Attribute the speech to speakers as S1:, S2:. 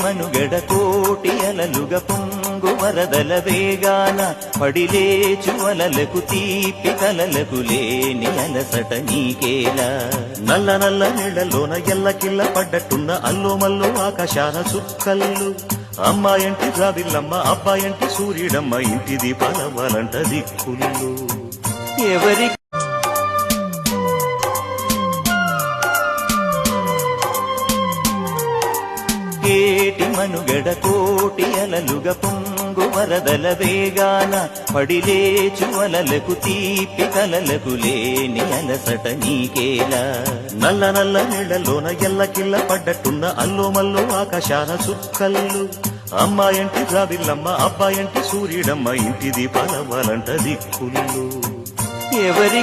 S1: మనుగడ కోటి అలలుగ పొంగు వరదల వేగాన పడిలేచు అలలకు తీపి కలలకు లేని అలసట నీకేలా నల్ల నల్ల నీళ్లలోన ఎల్లకిల్ల పడ్డట్టున్న అల్లో మల్లో ఆకాశాన చుక్కల్లు అమ్మాయంటి జాబిల్లమ్మ అబ్బాయంటి సూర్యుడమ్మ ఇంటి దీపాలవ్వాలంట దిక్కులు ఎవరి ఏటి మనుగడ కోటి అలలుగ పొంగు వరదల వేగాన పడిలేచు అలలకు తీపి కలలకు లేని అలసట నీకేలా నల్ల నల్ల నీళ్లలోన ఎల్లకిల్ల పడ్డట్టున్న అల్లో మల్లో ఆకాశాన చుక్కల్లు అమ్మాయంటి జాబిల్లమ్మ అబ్బాయంటి సూర్యుడమ్మ ఇంటి దీపాలవ్వాలంట దిక్కులు ఎవరి